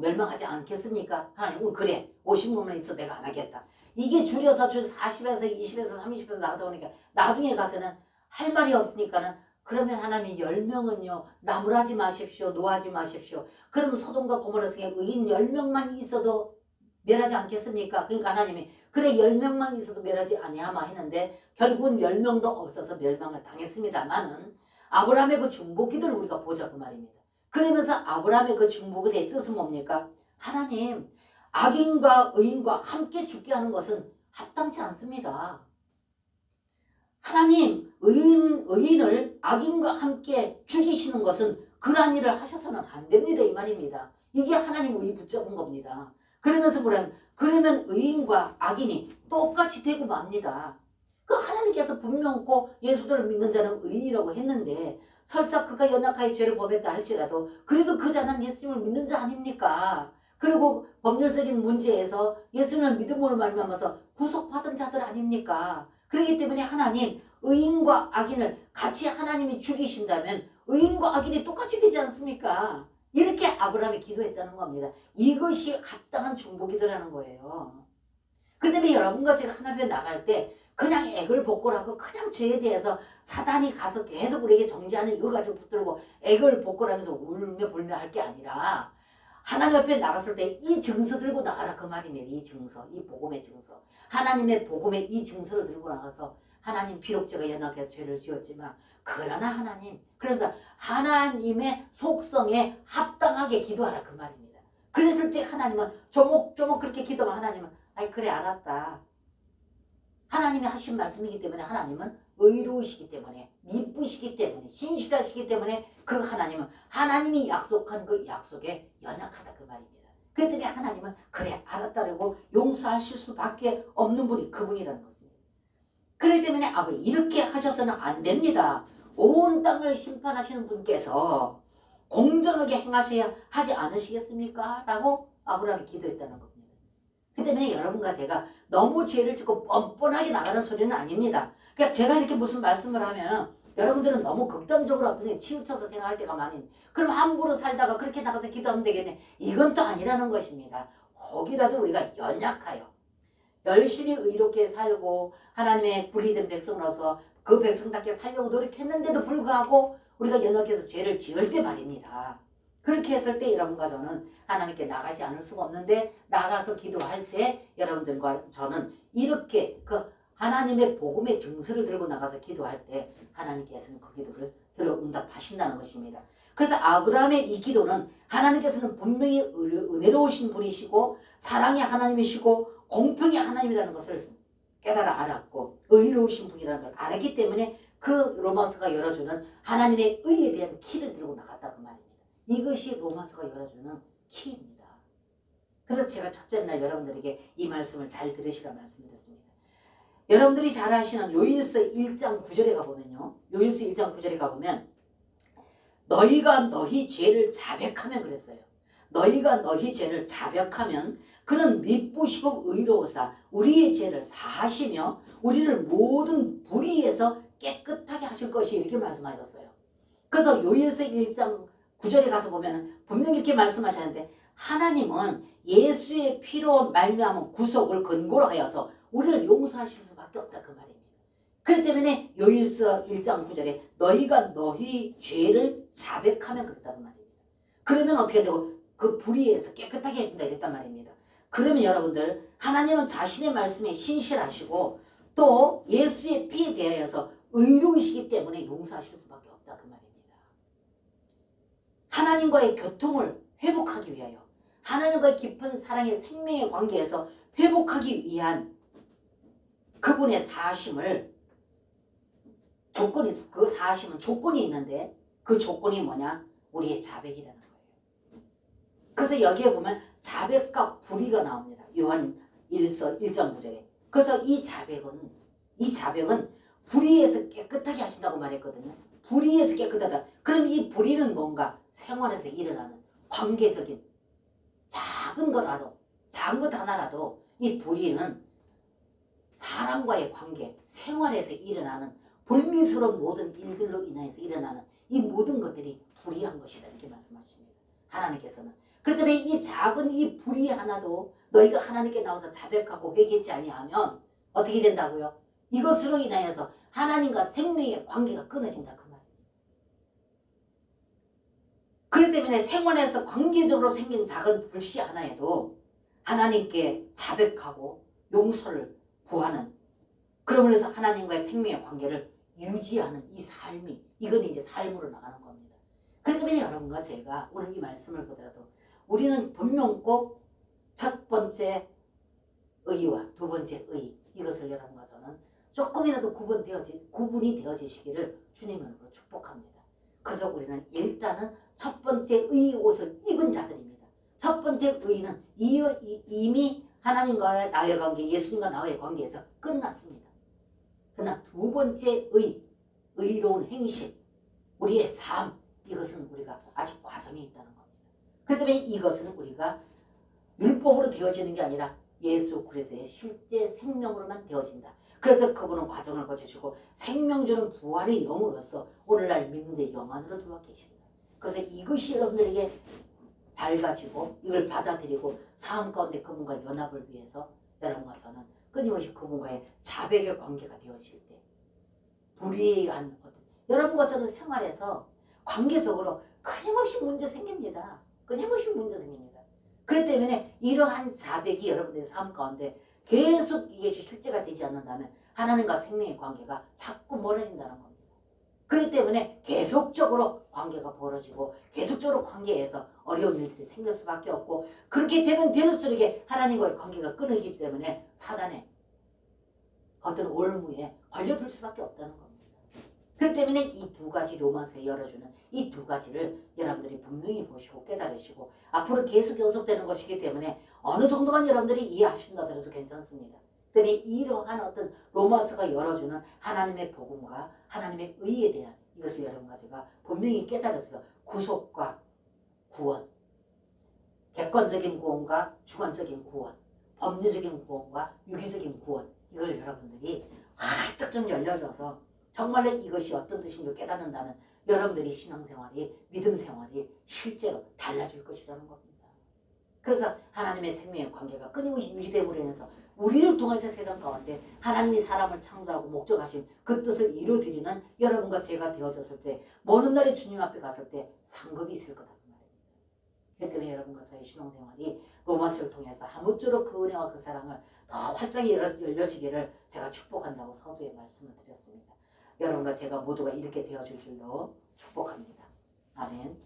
A: 멸망하지 않겠습니까? 하나님 그래 50명만 있어도 내가 안 하겠다. 이게 줄여서 40에서 20에서 30에서 나가다 보니까 나중에 가서는 할 말이 없으니까는 그러면 하나님이 10명은요 나무라지 마십시오 노하지 마십시오. 그러면 소돔과 고모라 성에 의인 10명만 있어도 멸하지 않겠습니까? 그러니까 하나님이 그래 10명만 있어도 멸하지 아니하마 했는데 결국은 10명도 없어서 멸망을 당했습니다만은 아브라함의 그 중보기도를 우리가 보자 그 말입니다. 그러면서 아브라함의 그 중보기도의 뜻은 뭡니까? 하나님 악인과 의인과 함께 죽게 하는 것은 합당치 않습니다. 하나님 의인을 악인과 함께 죽이시는 것은 그러한 일을 하셔서는 안 됩니다 이 말입니다. 이게 하나님 의 붙잡은 겁니다. 그러면서 뭐라는 그러면 의인과 악인이 똑같이 되고 맙니다. 그 하나님께서 분명코 예수를 믿는 자는 의인이라고 했는데 설사 그가 연약하여 죄를 범했다 할지라도 그래도 그 자는 예수님을 믿는 자 아닙니까? 그리고 법률적인 문제에서 예수님을 믿음으로 말미암아서 구속받은 자들 아닙니까? 그렇기 때문에 하나님 의인과 악인을 같이 하나님이 죽이신다면 의인과 악인이 똑같이 되지 않습니까? 이렇게 아브라함이 기도했다는 겁니다. 이것이 합당한 중보기도라는 거예요. 그렇기 때문에 여러분과 제가 하나님 앞에 나갈 때 그냥 액을 복골하고 그냥 죄에 대해서 사단이 가서 계속 우리에게 정죄하는 이거 가지고 붙들고 액을 복골하면서 울며 불며 할 게 아니라 하나님 앞에 나갔을 때 이 증서 들고 나가라 그 말입니다. 이 증서, 이 복음의 증서. 하나님의 복음의 이 증서를 들고 나가서 하나님 비록 제가 연약해서 죄를 지었지만 그러나 하나님 그러면서 하나님의 속성에 합당하게 기도하라 그 말입니다. 그랬을 때 하나님은 조목조목 그렇게 기도하면 하나님은 아이 그래 알았다. 하나님이 하신 말씀이기 때문에 하나님은 의로우시기 때문에 미쁘시기 때문에 신실하시기 때문에 그 하나님은 하나님이 약속한 그 약속에 연약하다 그 말입니다. 그렇기 때문에 하나님은 그래 알았다라고 용서하실 수밖에 없는 분이 그분이라는 것입니다. 그렇기 때문에 아버지 이렇게 하셔서는 안 됩니다. 온 땅을 심판하시는 분께서 공정하게 행하셔야 하지 않으시겠습니까? 라고 아브라함이 기도했다는 겁니다. 그 때문에 여러분과 제가 너무 죄를 짓고 뻔뻔하게 나가는 소리는 아닙니다. 그러니까 제가 이렇게 무슨 말씀을 하면 여러분들은 너무 극단적으로 어떤 치우쳐서 생각할 때가 많이 그럼 함부로 살다가 그렇게 나가서 기도하면 되겠네. 이건 또 아니라는 것입니다. 혹이라도 우리가 연약하여 열심히 의롭게 살고 하나님의 분리된 백성으로서 그 백성답게 살려고 노력했는데도 불구하고 우리가 연약해서 죄를 지을 때 말입니다. 그렇게 했을 때 여러분과 저는 하나님께 나가지 않을 수가 없는데 나가서 기도할 때 여러분들과 저는 이렇게 그 하나님의 복음의 증서를 들고 나가서 기도할 때 하나님께서는 그 기도를 들어 응답하신다는 것입니다. 그래서 아브라함의 이 기도는 하나님께서는 분명히 은혜로우신 분이시고 사랑의 하나님이시고 공평의 하나님이라는 것을 깨달아 알았고 의로우신 분이라는 걸 알았기 때문에 그 로마서가 열어주는 하나님의 의에 대한 키를 들고 나갔다 그 말입니다. 이것이 로마서가 열어주는 키입니다. 그래서 제가 첫째 날 여러분들에게 이 말씀을 잘 들으시라 말씀드렸습니다. 여러분들이 잘 아시는 요일서 1장 9절에 가보면요. 요일서 1장 9절에 가보면 너희가 너희 죄를 자백하면 그랬어요. 너희가 너희 죄를 자백하면 그는 미쁘시고 의로우사 우리의 죄를 사하시며 우리를 모든 불의에서 깨끗하게 하실 것이 이렇게 말씀하셨어요. 그래서 요일서 1장 9절에 가서 보면 분명히 이렇게 말씀하셨는데 하나님은 예수의 피로 말미암은 구속을 근거로 하여서 우리를 용서하실 수밖에 없다 그 말입니다. 그렇기 때문에 요일서 1장 9절에 너희가 너희 죄를 자백하면 그랬다는 말입니다. 그러면 어떻게 되고 그 불의에서 깨끗하게 해준다 이랬단 말입니다. 그러면 여러분들 하나님은 자신의 말씀에 신실하시고 또 예수의 피에 대하여서 의로우시기 때문에 용서하실 수밖에 없다 그 말입니다. 하나님과의 교통을 회복하기 위하여 하나님과의 깊은 사랑의 생명의 관계에서 회복하기 위한 그분의 사심을 조건이, 그 사심은 조건이 있는데 그 조건이 뭐냐? 우리의 자백이라는 거예요. 그래서 여기에 보면 자백과 불의가 나옵니다. 요한 1서 1장 9절에. 그래서 이 자백은 불의에서 깨끗하게 하신다고 말했거든요. 불의에서 깨끗하다. 그럼 이 불의는 뭔가? 생활에서 일어나는 관계적인 작은 거라도, 작은 것 하나라도 이 불의는 사람과의 관계, 생활에서 일어나는 불미스러운 모든 일들로 인해서 일어나는 이 모든 것들이 불의한 것이다. 이렇게 말씀하십니다. 하나님께서는. 그렇기 때문에 이 작은 이 불의 하나도 너희가 하나님께 나와서 자백하고 회개치 아니하면 어떻게 된다고요? 이것으로 인하여서 하나님과 생명의 관계가 끊어진다. 그 말이에요. 그렇기 때문에 생활에서 관계적으로 생긴 작은 불씨 하나에도 하나님께 자백하고 용서를 구하는, 그러므로 해서 하나님과의 생명의 관계를 유지하는 이 삶이, 이건 이제 삶으로 나가는 겁니다. 그렇기 때문에 여러분과 제가 오늘 이 말씀을 보더라도 우리는 분명 꼭 첫 번째 의와 두 번째 의, 이것을 여러분과 저는 조금이라도 구분이 되어지시기를 주님으로 축복합니다. 그래서 우리는 일단은 첫 번째 의의 옷을 입은 자들입니다. 첫 번째 의는 이미 하나님과의 나의 관계, 예수님과 나의 관계에서 끝났습니다. 그러나 두 번째 의로운 행실, 우리의 삶, 이것은 우리가 아직 과정에 있다는 겁니다. 그렇기 때문에 이것은 우리가 율법으로 되어지는 게 아니라 예수 그리스도의 실제 생명으로만 되어진다. 그래서 그분은 과정을 거치시고 생명 주는 부활의 영으로서 오늘날 믿는데 영안으로 들어와 계십니다. 그래서 이것이 여러분들에게 밝아지고 이걸 받아들이고 삶 가운데 그분과 연합을 위해서 여러분과 저는 끊임없이 그분과의 자백의 관계가 되어질 때 불이한 여러분과 저는 생활에서 관계적으로 끊임없이 문제 생깁니다. 끊임없이 문제 생깁니다. 그렇기 때문에 이러한 자백이 여러분들의 삶 가운데 계속 이것이 실제가 되지 않는다면 하나님과 생명의 관계가 자꾸 멀어진다는 겁니다. 그렇기 때문에 계속적으로 관계가 벌어지고 계속적으로 관계에서 어려운 일들이 생길 수밖에 없고, 그렇게 되면 될수록 하나님과의 관계가 끊어지기 때문에 사단의 어떤 올무에 걸려들 수밖에 없다는 겁니다. 그렇기 때문에 이 두 가지 로마서에 열어주는 이 두 가지를 여러분들이 분명히 보시고 깨달으시고 앞으로 계속 연속되는 것이기 때문에 어느 정도만 여러분들이 이해하신다 하더라도 괜찮습니다. 때문에 이러한 어떤 로마서가 열어주는 하나님의 복음과 하나님의 의에 대한 이것을 여러분과 제가 분명히 깨달아서 구속과 구원, 객관적인 구원과 주관적인 구원, 법리적인 구원과 유기적인 구원, 이걸 여러분들이 활짝 좀 열려져서 정말로 이것이 어떤 뜻인지 깨닫는다면 여러분들이 신앙생활이, 믿음생활이 실제로 달라질 것이라는 겁니다. 그래서 하나님의 생명의 관계가 끊임없이 유지됨으로 인해서 우리를 통해서 세상 가운데 하나님이 사람을 창조하고 목적하신 그 뜻을 이루어드리는 여러분과 제가 되어졌을 때 먼 날에 주님 앞에 갔을 때 상급이 있을 거다. 그렇기 때문에 여러분과 저희 신앙생활이 로마서를 통해서 아무쪼록 그 은혜와 그 사랑을 더 활짝 열려지기를 제가 축복한다고 서두에 말씀을 드렸습니다. 여러분과 제가 모두가 이렇게 되어줄 줄로 축복합니다. 아멘.